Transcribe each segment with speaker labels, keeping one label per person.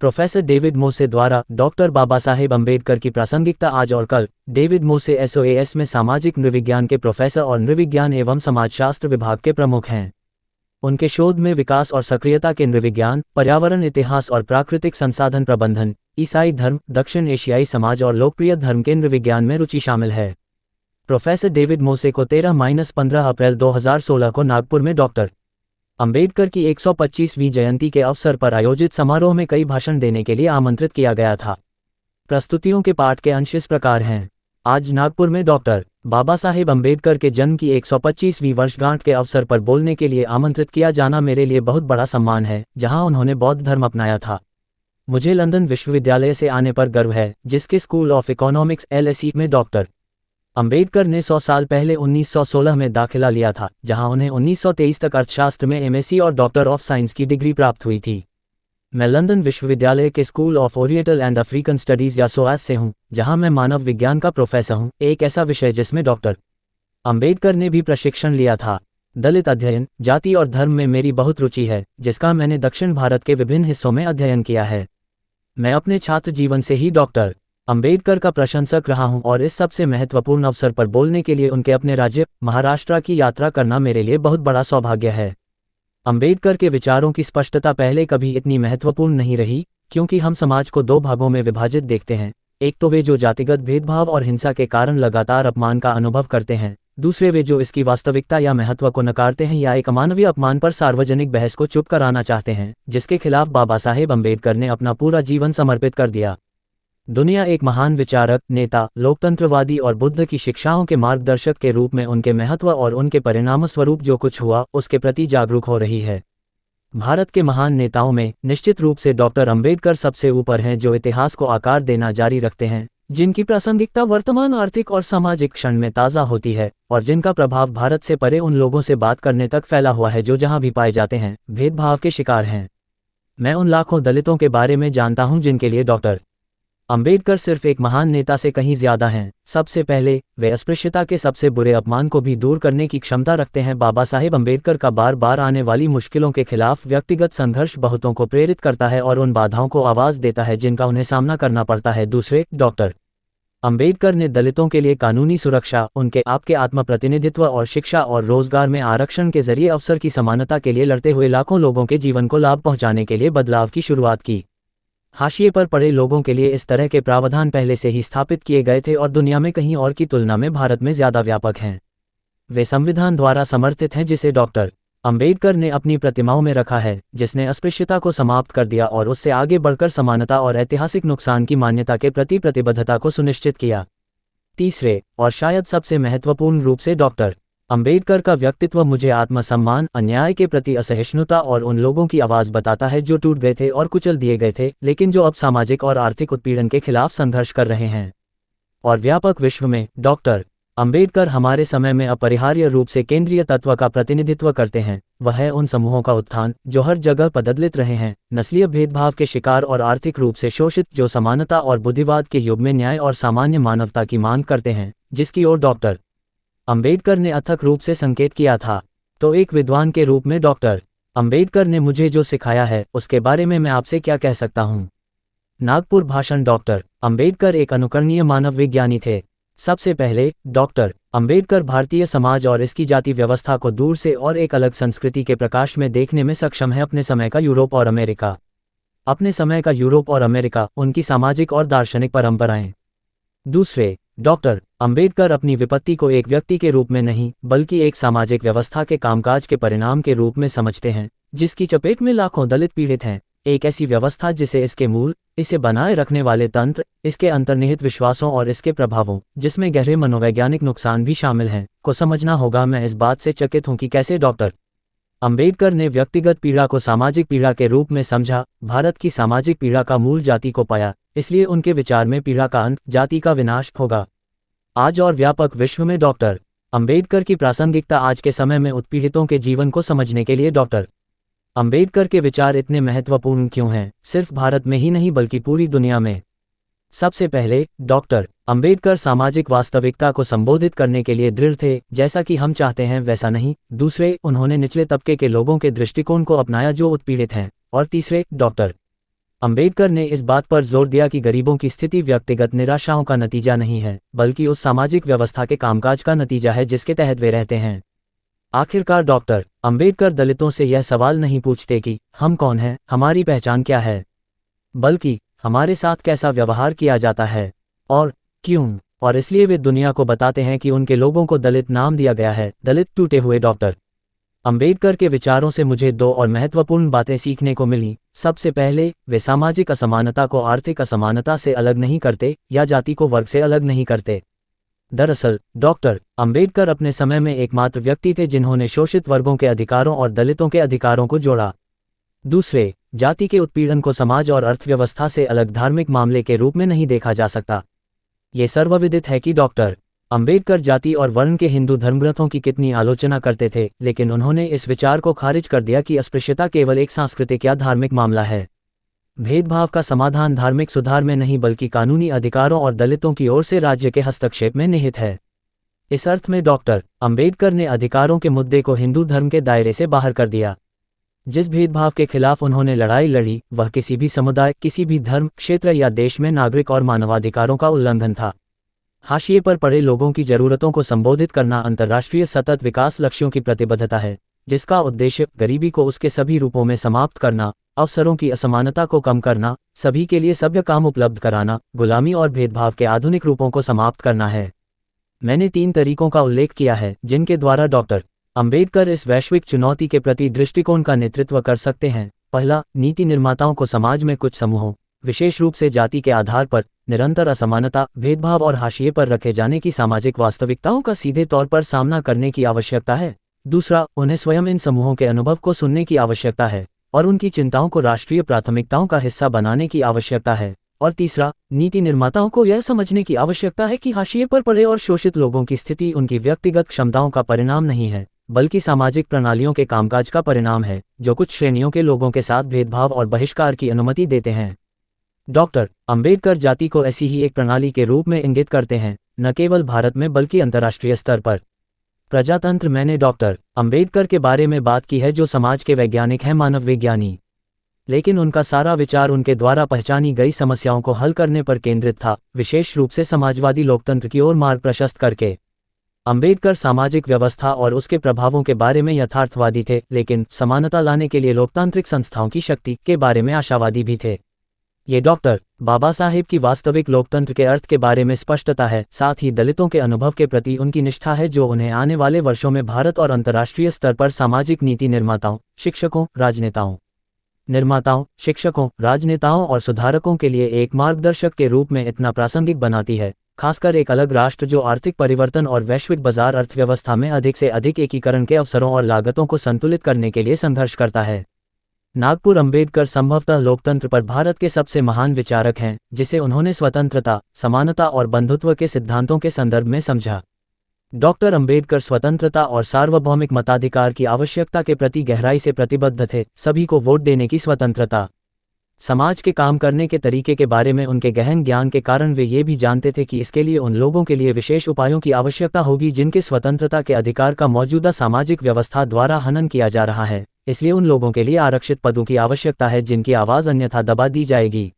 Speaker 1: Professor David मोसे द्वारा doctor Baba Saheb Ambedkar की प्रासंगिकता आज और कल। डेविड मोसे एसओएस में सामाजिक नृविज्ञान के प्रोफेसर और नृविज्ञान एवं समाजशास्त्र विभाग के प्रमुख हैं। उनके शोध में विकास और सक्रियता के नृविज्ञान, पर्यावरण, इतिहास और प्राकृतिक संसाधन प्रबंधन, ईसाई धर्म, दक्षिण एशियाई समाज और लोकप्रिय धर्म के नृविज्ञान में रुचि शामिल है। प्रोफेसर डेविड मोसे को 13-15 अप्रैल 2016 को नागपुर में डॉक्टर अम्बेडकर की 125वीं जयंती के अवसर पर आयोजित समारोह में कई भाषण देने के लिए आमंत्रित किया गया था। प्रस्तुतियों के पाठ के अंश इस प्रकार हैं। आज नागपुर में डॉक्टर बाबा साहेब अम्बेडकर के जन्म की 125वीं वर्षगांठ के अवसर पर बोलने के लिए आमंत्रित किया जाना मेरे लिए बहुत बड़ा सम्मान है, जहां उन्होंने बौद्ध धर्म अपनाया था। मुझे लंदन विश्वविद्यालय से आने पर गर्व है, जिसके स्कूल ऑफ इकोनॉमिक्स LSE में डॉक्टर अम्बेडकर ने 100 साल पहले 1916 में दाखिला लिया था, जहां उन्हें 1923 तक अर्थशास्त्र में MSc और डॉक्टर ऑफ साइंस की डिग्री प्राप्त हुई थी। मैं लंदन विश्वविद्यालय के school of oriental and African studies या SOAS से हूं, जहां मैं मानव विज्ञान का प्रोफेसर हूं, एक ऐसा विषय जिसमें डॉक्टर अम्बेडकर ने भी प्रशिक्षण लिया था। दलित अध्ययन, जाति और धर्म में मेरी बहुत रुचि है, जिसका मैंने दक्षिण भारत के विभिन्न हिस्सों में अध्ययन किया है। मैं अपने छात्र जीवन से ही डॉक्टर अम्बेडकर का प्रशंसक रहा हूं और इस सबसे महत्वपूर्ण अवसर पर बोलने के लिए उनके अपने राज्य महाराष्ट्र की यात्रा करना मेरे लिए बहुत बड़ा सौभाग्य है। अम्बेडकर के विचारों की स्पष्टता पहले कभी इतनी महत्वपूर्ण नहीं रही, क्योंकि हम समाज को दो भागों में विभाजित देखते हैं। एक तो वे जो जातिगत भेदभाव और हिंसा के कारण लगातार अपमान का अनुभव करते हैं, दूसरे वे जो इसकी वास्तविकता या महत्व को नकारते हैं या एक अमानवीय अपमान पर सार्वजनिक बहस को चुप कराना चाहते हैं, जिसके खिलाफ बाबा साहेब अम्बेडकर ने अपना पूरा जीवन समर्पित कर दिया। दुनिया एक महान विचारक, नेता, लोकतंत्रवादी और बुद्ध की शिक्षाओं के मार्गदर्शक के रूप में उनके महत्व और उनके परिणामस्वरूप जो कुछ हुआ उसके प्रति जागरूक हो रही है। भारत के महान नेताओं में निश्चित रूप से डॉक्टर अम्बेडकर सबसे ऊपर हैं, जो इतिहास को आकार देना जारी रखते हैं, जिनकी प्रासंगिकता वर्तमान आर्थिक और सामाजिक क्षण में ताज़ा होती है और जिनका प्रभाव भारत से परे उन लोगों से बात करने तक फैला हुआ है जो जहां भी पाए जाते हैं भेदभाव के शिकार हैं। मैं उन लाखों दलितों के बारे में जानता हूं जिनके लिए डॉक्टर अम्बेडकर सिर्फ एक महान नेता से कहीं ज्यादा हैं। सबसे पहले वे अस्पृश्यता के सबसे बुरे अपमान को भी दूर करने की क्षमता रखते हैं। बाबा साहेब अम्बेडकर का बार बार आने वाली मुश्किलों के खिलाफ व्यक्तिगत संघर्ष बहुतों को प्रेरित करता है और उन बाधाओं को आवाज देता है जिनका उन्हें सामना करना पड़ता है। दूसरे, डॉक्टर अम्बेडकर ने दलितों के लिए कानूनी सुरक्षा, उनके आपके आत्म प्रतिनिधित्व और शिक्षा और रोजगार में आरक्षण के जरिए अवसर की समानता के लिए लड़ते हुए लाखों लोगों के जीवन को लाभ पहुंचाने के लिए बदलाव की शुरुआत की। हाशिए पर पड़े लोगों के लिए इस तरह के प्रावधान पहले से ही स्थापित किए गए थे और दुनिया में कहीं और की तुलना में भारत में ज्यादा व्यापक हैं। वे संविधान द्वारा समर्थित हैं, जिसे डॉक्टर अम्बेडकर ने अपनी प्रतिमाओं में रखा है, जिसने अस्पृश्यता को समाप्त कर दिया और उससे आगे बढ़कर समानता और ऐतिहासिक नुकसान की मान्यता के प्रति प्रतिबद्धता को सुनिश्चित किया। तीसरे और शायद सबसे महत्वपूर्ण रूप से डॉक्टर अम्बेडकर का व्यक्तित्व मुझे आत्मसम्मान, अन्याय के प्रति असहिष्णुता और उन लोगों की आवाज़ बताता है जो टूट गए थे और कुचल दिए गए थे, लेकिन जो अब सामाजिक और आर्थिक उत्पीड़न के खिलाफ संघर्ष कर रहे हैं। और व्यापक विश्व में डॉक्टर अम्बेडकर हमारे समय में अपरिहार्य रूप से केंद्रीय तत्व का प्रतिनिधित्व करते हैं। वह है उन समूहों का उत्थान जो हर जगह पददलित रहे हैं, नस्लीय भेदभाव के शिकार और आर्थिक रूप से शोषित, जो समानता और बुद्धिवाद के युग में न्याय और सामान्य मानवता की मांग करते हैं, जिसकी ओर डॉक्टर अम्बेडकर ने अथक रूप से संकेत किया था। तो एक विद्वान के रूप में डॉक्टर अम्बेडकर ने मुझे जो सिखाया है उसके बारे में मैं आपसे क्या कह सकता हूँ। नागपुर भाषण। डॉक्टर अम्बेडकर एक अनुकरणीय मानव विज्ञानी थे। सबसे पहले, डॉक्टर अम्बेडकर भारतीय समाज और इसकी जाति व्यवस्था को दूर से और एक अलग संस्कृति के प्रकाश में देखने में सक्षम है। अपने समय का यूरोप और अमेरिका। अपने समय का यूरोप और अमेरिका, उनकी सामाजिक और दार्शनिक परंपराएं। दूसरे, डॉक्टर अम्बेडकर अपनी विपत्ति को एक व्यक्ति के रूप में नहीं, बल्कि एक सामाजिक व्यवस्था के कामकाज के परिणाम के रूप में समझते हैं, जिसकी चपेट में लाखों दलित पीड़ित हैं। एक ऐसी व्यवस्था जिसे इसके मूल, इसे बनाए रखने वाले तंत्र, इसके अंतर्निहित विश्वासों और इसके प्रभावों, जिसमें गहरे मनोवैज्ञानिक नुकसान भी शामिल हैं, को समझना होगा। मैं इस बात से चकित हूं कि कैसे डॉक्टर अम्बेडकर ने व्यक्तिगत पीड़ा को सामाजिक पीड़ा के रूप में समझा। भारत की सामाजिक पीड़ा का मूल जाति को पाया, इसलिए उनके विचार में पीड़ा का अंत, जाति का विनाश होगा। आज और व्यापक विश्व में डॉक्टर अम्बेडकर की प्रासंगिकता आज के समय में उत्पीड़ितों के जीवन को समझने के लिए डॉक्टर अम्बेडकर के विचार इतने महत्वपूर्ण क्यों हैं, सिर्फ भारत में ही नहीं बल्कि पूरी दुनिया में। सबसे पहले, डॉक्टर अम्बेडकर सामाजिक वास्तविकता को संबोधित करने के लिए दृढ़ थे, जैसा कि हम चाहते हैं वैसा नहीं। दूसरे, उन्होंने निचले तबके के लोगों के दृष्टिकोण को अपनाया जो उत्पीड़ित हैं। और तीसरे, डॉक्टर अंबेडकर ने इस बात पर जोर दिया कि गरीबों की स्थिति व्यक्तिगत निराशाओं का नतीजा नहीं है, बल्कि उस सामाजिक व्यवस्था के कामकाज का नतीजा है जिसके तहत वे रहते हैं। आखिरकार डॉक्टर अंबेडकर दलितों से यह सवाल नहीं पूछते कि हम कौन हैं, हमारी पहचान क्या है, बल्कि हमारे साथ कैसा व्यवहार किया जाता है और क्यों। और इसलिए वे दुनिया को बताते हैं कि उनके लोगों को दलित नाम दिया गया है। दलित टूटे हुए डॉक्टर अंबेडकर के विचारों से मुझे दो और महत्वपूर्ण बातें सीखने को मिली। सबसे पहले, वे सामाजिक असमानता को आर्थिक असमानता से अलग नहीं करते या जाति को वर्ग से अलग नहीं करते। दरअसल डॉक्टर अंबेडकर अपने समय में एकमात्र व्यक्ति थे जिन्होंने शोषित वर्गों के अधिकारों और दलितों के अधिकारों को जोड़ा। दूसरे, जाति के उत्पीड़न को समाज और अर्थव्यवस्था से अलग धार्मिक मामले के रूप में नहीं देखा जा सकता। ये सर्वविदित है कि डॉक्टर अंबेडकर जाति और वर्ण के हिंदू धर्मग्रंथों की कितनी आलोचना करते थे, लेकिन उन्होंने इस विचार को खारिज कर दिया कि अस्पृश्यता केवल एक सांस्कृतिक या धार्मिक मामला है। भेदभाव का समाधान धार्मिक सुधार में नहीं बल्कि कानूनी अधिकारों और दलितों की ओर से राज्य के हस्तक्षेप में निहित है। इस अर्थ में डॉक्टर अंबेडकर ने अधिकारों के मुद्दे को हिंदू धर्म के दायरे से बाहर कर दिया। जिस भेदभाव के खिलाफ उन्होंने लड़ाई लड़ी वह किसी भी समुदाय, किसी भी धर्म, क्षेत्र या देश में नागरिक और मानवाधिकारों का उल्लंघन था। हाशिए पर पड़े लोगों की जरूरतों को संबोधित करना अंतर्राष्ट्रीय सतत विकास लक्ष्यों की प्रतिबद्धता है, जिसका उद्देश्य गरीबी को उसके सभी रूपों में समाप्त करना, अवसरों की असमानता को कम करना, सभी के लिए सभ्य काम उपलब्ध कराना, गुलामी और भेदभाव के आधुनिक रूपों को समाप्त करना है। मैंने 3 तरीकों का उल्लेख किया है जिनके द्वारा डॉक्टर अंबेडकर इस वैश्विक चुनौती के प्रति दृष्टिकोण का नेतृत्व कर सकते हैं। पहला, नीति निर्माताओं को समाज में कुछ समूहों, विशेष रूप से जाति के आधार पर निरंतर असमानता, भेदभाव और हाशिए पर रखे जाने की सामाजिक वास्तविकताओं का सीधे तौर पर सामना करने की आवश्यकता है। दूसरा, उन्हें स्वयं इन समूहों के अनुभव को सुनने की आवश्यकता है और उनकी चिंताओं को राष्ट्रीय प्राथमिकताओं का हिस्सा बनाने की आवश्यकता है। और तीसरा, नीति निर्माताओं को यह समझने की आवश्यकता है कि हाशिए पर पड़े और शोषित लोगों की स्थिति उनकी व्यक्तिगत क्षमताओं का परिणाम नहीं है, बल्कि सामाजिक प्रणालियों के कामकाज का परिणाम है जो कुछ श्रेणियों के लोगों के साथ भेदभाव और बहिष्कार की अनुमति देते हैं। डॉक्टर अंबेडकर जाति को ऐसी ही एक प्रणाली के रूप में इंगित करते हैं, न केवल भारत में बल्कि अंतर्राष्ट्रीय स्तर पर। प्रजातंत्र, मैंने डॉक्टर अंबेडकर के बारे में बात की है जो समाज के वैज्ञानिक हैं, मानव विज्ञानी, लेकिन उनका सारा विचार उनके द्वारा पहचानी गई समस्याओं को हल करने पर केंद्रित था, विशेष रूप से समाजवादी लोकतंत्र की ओर मार्ग प्रशस्त करके। अंबेडकर सामाजिक व्यवस्था और उसके प्रभावों के बारे में यथार्थवादी थे, लेकिन समानता लाने के लिए लोकतांत्रिक संस्थाओं की शक्ति के बारे में आशावादी भी थे। ये डॉक्टर बाबा साहेब की वास्तविक लोकतंत्र के अर्थ के बारे में स्पष्टता है, साथ ही दलितों के अनुभव के प्रति उनकी निष्ठा है जो उन्हें आने वाले वर्षों में भारत और अंतर्राष्ट्रीय स्तर पर सामाजिक नीति निर्माताओं, शिक्षकों, राजनेताओं और सुधारकों के लिए एक मार्गदर्शक के रूप में इतना प्रासंगिक बनाती है, खासकर एक अलग राष्ट्र जो आर्थिक परिवर्तन और वैश्विक बाजार अर्थव्यवस्था में अधिक से अधिक एकीकरण के अवसरों और लागतों को संतुलित करने के लिए संघर्ष करता है। नागपुर अंबेडकर संभवतः लोकतंत्र पर भारत के सबसे महान विचारक हैं, जिसे उन्होंने स्वतंत्रता, समानता और बंधुत्व के सिद्धांतों के संदर्भ में समझा। डॉक्टर अंबेडकर स्वतंत्रता और सार्वभौमिक मताधिकार की आवश्यकता के प्रति गहराई से प्रतिबद्ध थे। सभी को वोट देने की स्वतंत्रता, समाज के काम करने के तरीके के बारे में उनके गहन ज्ञान के कारण वे ये भी जानते थे कि इसके लिए उन लोगों के लिए विशेष उपायों की आवश्यकता होगी जिनके स्वतंत्रता के अधिकार का मौजूदा सामाजिक व्यवस्था द्वारा हनन किया जा रहा है। इसलिए उन लोगों के लिए आरक्षित पदों की आवश्यकता है जिनकी आवाज़ अन्यथा दबा दी जाएगी।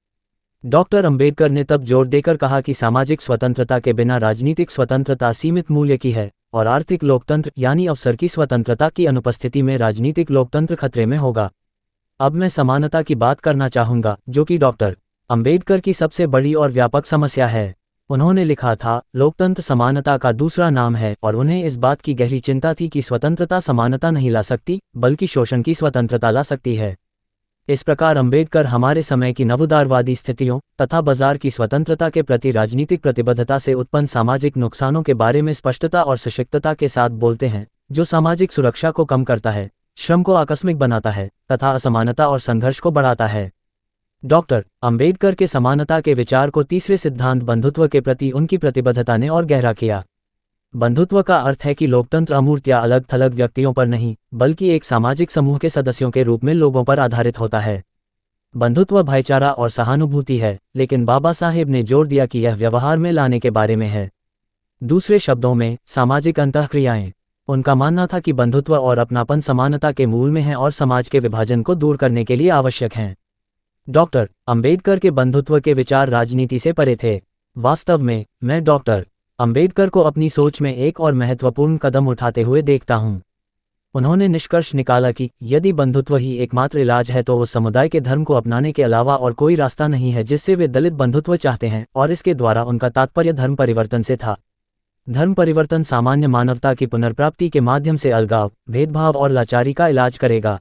Speaker 1: डॉक्टर अंबेडकर ने तब जोर देकर कहा कि सामाजिक स्वतंत्रता के बिना राजनीतिक स्वतंत्रता सीमित मूल्य की है और आर्थिक लोकतंत्र यानी अवसर की स्वतंत्रता की अनुपस्थिति में राजनीतिक लोकतंत्र खतरे में होगा। अब मैं समानता की बात करना चाहूँगा, जो कि डॉक्टर अंबेडकर की सबसे बड़ी और व्यापक समस्या है। उन्होंने लिखा था, लोकतंत्र समानता का दूसरा नाम है, और उन्हें इस बात की गहरी चिंता थी कि स्वतंत्रता समानता नहीं ला सकती, बल्कि शोषण की स्वतंत्रता ला सकती है। इस प्रकार अंबेडकर हमारे समय की नवोदारवादी स्थितियों तथा बाजार की स्वतंत्रता के प्रति राजनीतिक प्रतिबद्धता से उत्पन्न सामाजिक नुकसानों के बारे में स्पष्टता और सशक्तता के साथ बोलते हैं, जो सामाजिक सुरक्षा को कम करता है, श्रम को आकस्मिक बनाता है तथा असमानता और संघर्ष को बढ़ाता है। डॉक्टर अंबेडकर के समानता के विचार को तीसरे सिद्धांत बंधुत्व के प्रति उनकी प्रतिबद्धता ने और गहरा किया। बंधुत्व का अर्थ है कि लोकतंत्र अमूर्त या अलग थलग व्यक्तियों पर नहीं, बल्कि एक सामाजिक समूह के सदस्यों के रूप में लोगों पर आधारित होता है। बंधुत्व भाईचारा और सहानुभूति है, लेकिन बाबा साहेब ने जोर दिया कि यह व्यवहार में लाने के बारे में है। दूसरे शब्दों में, सामाजिक अंतःक्रियाएं। उनका मानना था कि बंधुत्व और अपनापन समानता के मूल में है और समाज के विभाजन को दूर करने के लिए आवश्यक हैं। डॉक्टर अंबेडकर के बंधुत्व के विचार राजनीति से परे थे। वास्तव में मैं डॉक्टर अंबेडकर को अपनी सोच में एक और महत्वपूर्ण कदम उठाते हुए देखता हूँ। उन्होंने निष्कर्ष निकाला कि यदि बंधुत्व ही एकमात्र इलाज है तो उस समुदाय के धर्म को अपनाने के अलावा और कोई रास्ता नहीं है जिससे वे दलित बंधुत्व चाहते हैं, और इसके द्वारा उनका तात्पर्य धर्म परिवर्तन से था। धर्म परिवर्तन सामान्य मानवता की पुनर्प्राप्ति के माध्यम से अलगाव, भेदभाव और लाचारी का इलाज करेगा।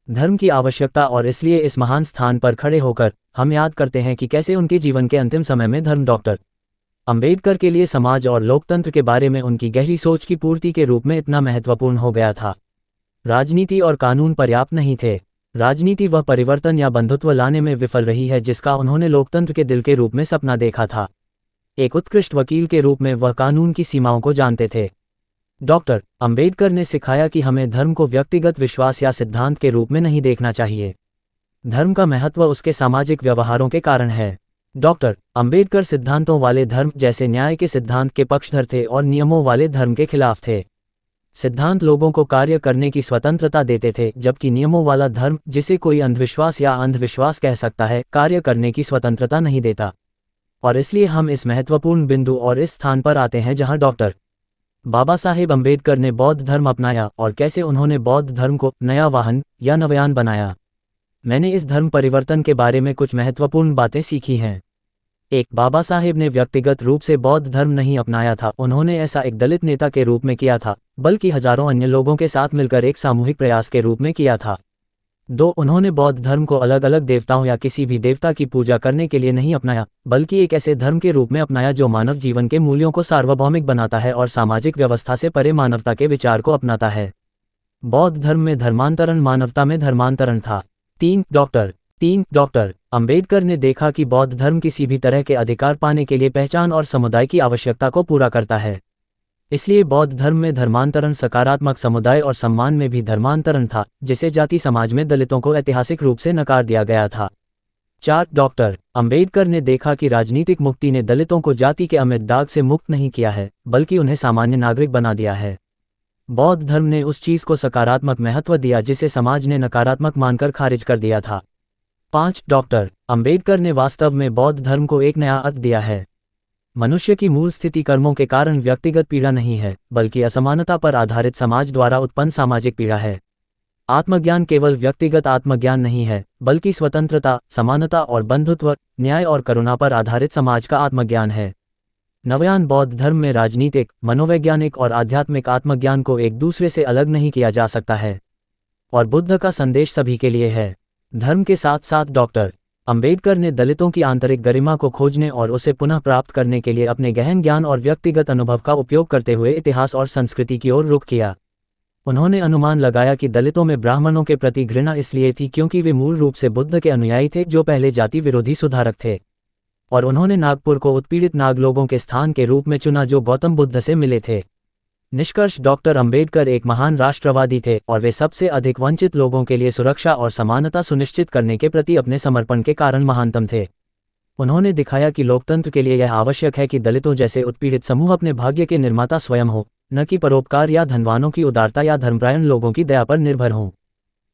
Speaker 1: धर्म की आवश्यकता, और इसलिए इस महान स्थान पर खड़े होकर हम याद करते हैं कि कैसे उनके जीवन के अंतिम समय में धर्म डॉक्टर अंबेडकर के लिए समाज और लोकतंत्र के बारे में उनकी गहरी सोच की पूर्ति के रूप में इतना महत्वपूर्ण हो गया था। राजनीति और कानून पर्याप्त नहीं थे। राजनीति वह परिवर्तन या बंधुत्व लाने में विफल रही है जिसका उन्होंने लोकतंत्र के दिल के रूप में सपना देखा था। एक उत्कृष्ट वकील के रूप में वह कानून की सीमाओं को जानते थे। डॉक्टर अंबेडकर ने सिखाया कि हमें धर्म को व्यक्तिगत विश्वास या सिद्धांत के रूप में नहीं देखना चाहिए। धर्म का महत्व उसके सामाजिक व्यवहारों के कारण है। डॉक्टर अंबेडकर सिद्धांतों वाले धर्म जैसे न्याय के सिद्धांत के पक्षधर थे और नियमों वाले धर्म के खिलाफ थे। सिद्धांत लोगों को कार्य करने की स्वतंत्रता देते थे, जबकि नियमों वाला धर्म, जिसे कोई अंधविश्वास या अंधविश्वास कह सकता है, कार्य करने की स्वतंत्रता नहीं देता। और इसलिए हम इस महत्वपूर्ण बिंदु और इस स्थान पर आते हैं जहां डॉक्टर बाबा साहेब अंबेडकर ने बौद्ध धर्म अपनाया और कैसे उन्होंने बौद्ध धर्म को नया वाहन या नवयान बनाया। मैंने इस धर्म परिवर्तन के बारे में कुछ महत्वपूर्ण बातें सीखी हैं। एक, बाबा साहेब ने व्यक्तिगत रूप से बौद्ध धर्म नहीं अपनाया था। उन्होंने ऐसा एक दलित नेता के रूप में किया था, बल्कि हजारों अन्य लोगों के साथ मिलकर एक सामूहिक प्रयास के रूप में किया था। 2, उन्होंने बौद्ध धर्म को अलग अलग देवताओं या किसी भी देवता की पूजा करने के लिए नहीं अपनाया, बल्कि एक ऐसे धर्म के रूप में अपनाया जो मानव जीवन के मूल्यों को सार्वभौमिक बनाता है और सामाजिक व्यवस्था से परे मानवता के विचार को अपनाता है। बौद्ध धर्म में धर्मांतरण मानवता में धर्मांतरण था। 3, डॉक्टर अंबेडकर ने देखा कि बौद्ध धर्म किसी भी तरह के अधिकार पाने के लिए पहचान और समुदाय की आवश्यकता को पूरा करता है। इसलिए बौद्ध धर्म में धर्मांतरण सकारात्मक समुदाय और सम्मान में भी धर्मांतरण था, जिसे जाति समाज में दलितों को ऐतिहासिक रूप से नकार दिया गया था। 4, डॉक्टर अंबेडकर ने देखा कि राजनीतिक मुक्ति ने दलितों को जाति के अमिट दाग से मुक्त नहीं किया है, बल्कि उन्हें सामान्य नागरिक बना दिया है। बौद्ध धर्म ने उस चीज को सकारात्मक महत्व दिया जिसे समाज ने नकारात्मक मानकर खारिज कर दिया था। 5, डॉक्टर अंबेडकर ने वास्तव में बौद्ध धर्म को एक नया अर्थ दिया है। मनुष्य की मूल स्थिति कर्मों के कारण व्यक्तिगत पीड़ा नहीं है, बल्कि असमानता पर आधारित समाज द्वारा उत्पन्न सामाजिक पीड़ा है। आत्मज्ञान केवल व्यक्तिगत आत्मज्ञान नहीं है, बल्कि स्वतंत्रता, समानता और बंधुत्व, न्याय और करुणा पर आधारित समाज का आत्मज्ञान है। नवयान बौद्ध धर्म में राजनीतिक, मनोवैज्ञानिक और आध्यात्मिक आत्मज्ञान को एक दूसरे से अलग नहीं किया जा सकता है, और बुद्ध का संदेश सभी के लिए है। धर्म के साथ साथ डॉक्टर अंबेडकर ने दलितों की आंतरिक गरिमा को खोजने और उसे पुनः प्राप्त करने के लिए अपने गहन ज्ञान और व्यक्तिगत अनुभव का उपयोग करते हुए इतिहास और संस्कृति की ओर रुख किया। उन्होंने अनुमान लगाया कि दलितों में ब्राह्मणों के प्रति घृणा इसलिए थी क्योंकि वे मूल रूप से बुद्ध के अनुयायी थे, जो पहले जाति विरोधी सुधारक थे, और उन्होंने नागपुर को उत्पीड़ित नाग लोगों के स्थान के रूप में चुना जो गौतम बुद्ध से मिले थे। निष्कर्ष, डॉक्टर अंबेडकर एक महान राष्ट्रवादी थे और वे सबसे अधिक वंचित लोगों के लिए सुरक्षा और समानता सुनिश्चित करने के प्रति अपने समर्पण के कारण महानतम थे। उन्होंने दिखाया कि लोकतंत्र के लिए यह आवश्यक है कि दलितों जैसे उत्पीड़ित समूह अपने भाग्य के निर्माता स्वयं हो, न कि परोपकार या धनवानों की उदारता या धर्मपरायण लोगों की दया पर निर्भर हों।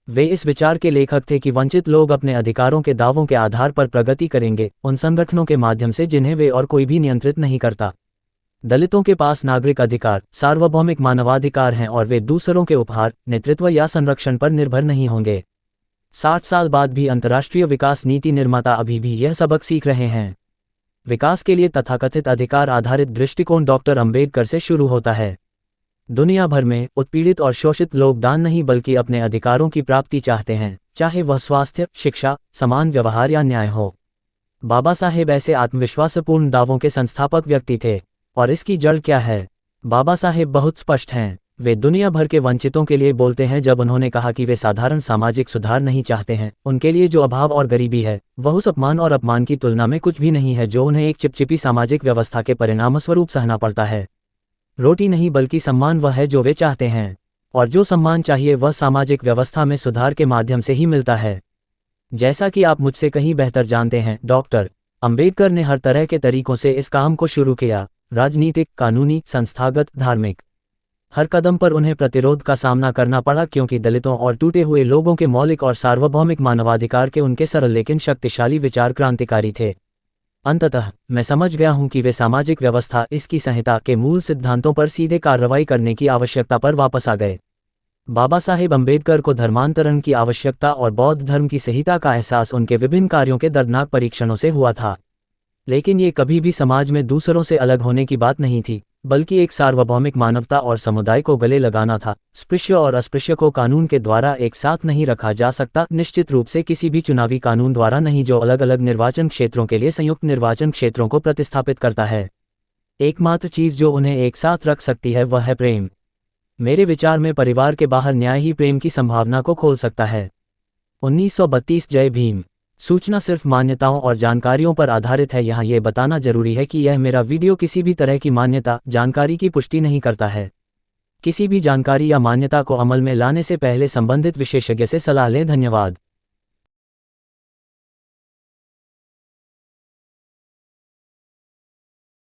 Speaker 1: वे इस विचार के लेखक थे कि वंचित लोग अपने अधिकारों के दावों के आधार पर प्रगति करेंगे, उन संगठनों के माध्यम से जिन्हें वे और कोई भी नियंत्रित नहीं करता। दलितों के पास नागरिक अधिकार, सार्वभौमिक मानवाधिकार हैं और वे दूसरों के उपहार, नेतृत्व या संरक्षण पर निर्भर नहीं होंगे। 60 साल बाद भी अंतर्राष्ट्रीय विकास नीति निर्माता अभी भी यह सबक सीख रहे हैं। विकास के लिए तथाकथित अधिकार आधारित दृष्टिकोण डॉक्टर अंबेडकर से शुरू होता है। दुनिया भर में उत्पीड़ित और शोषित लोग दान नहीं बल्कि अपने अधिकारों की प्राप्ति चाहते हैं, चाहे वह स्वास्थ्य, शिक्षा, समान व्यवहार या न्याय हो। बाबा साहेब ऐसे आत्मविश्वासपूर्ण दावों के संस्थापक व्यक्ति थे। और इसकी जड़ क्या है? बाबा साहेब बहुत स्पष्ट हैं। वे दुनिया भर के वंचितों के लिए बोलते हैं जब उन्होंने कहा कि वे साधारण सामाजिक सुधार नहीं चाहते हैं। उनके लिए जो अभाव और गरीबी है वह उस अपमान और अपमान की तुलना में कुछ भी नहीं है जो उन्हें एक चिपचिपी सामाजिक व्यवस्था के परिणामस्वरूप सहना पड़ता है। रोटी नहीं बल्कि सम्मान वह है जो वे चाहते हैं, और जो सम्मान चाहिए वह सामाजिक व्यवस्था में सुधार के माध्यम से ही मिलता है। जैसा कि आप मुझसे कहीं बेहतर जानते हैं, डॉक्टर अंबेडकर ने हर तरह के तरीकों से इस काम को शुरू किया, राजनीतिक, कानूनी, संस्थागत, धार्मिक। हर कदम पर उन्हें प्रतिरोध का सामना करना पड़ा क्योंकि दलितों और टूटे हुए लोगों के मौलिक और सार्वभौमिक मानवाधिकार के उनके सरल लेकिन शक्तिशाली विचार क्रांतिकारी थे। अंततः मैं समझ गया हूं कि वे सामाजिक व्यवस्था इसकी संहिता के मूल सिद्धांतों पर सीधे कार्रवाई करने की आवश्यकता पर वापस आ गए। बाबा साहेब अम्बेडकर को धर्मांतरण की आवश्यकता और बौद्ध धर्म की संहिता का एहसास उनके विभिन्न कार्यों के दर्दनाक परीक्षणों से हुआ था। लेकिन ये कभी भी समाज में दूसरों से अलग होने की बात नहीं थी, बल्कि एक सार्वभौमिक मानवता और समुदाय को गले लगाना था। स्पृश्य और अस्पृश्य को कानून के द्वारा एक साथ नहीं रखा जा सकता, निश्चित रूप से किसी भी चुनावी कानून द्वारा नहीं जो अलग अलग निर्वाचन क्षेत्रों के लिए संयुक्त निर्वाचन क्षेत्रों को प्रतिस्थापित करता है। एकमात्र चीज़ जो उन्हें एक साथ रख सकती है वह है प्रेम। मेरे विचार में परिवार के बाहर न्याय ही प्रेम की संभावना को खोल सकता है। 1932 जय भीम। सूचना सिर्फ मान्यताओं और जानकारियों पर आधारित है। यहाँ ये बताना जरूरी है कि यह मेरा वीडियो किसी भी तरह की मान्यता जानकारी की पुष्टि नहीं करता है। किसी भी जानकारी या मान्यता को अमल में लाने से पहले संबंधित विशेषज्ञ से सलाह लें। धन्यवाद।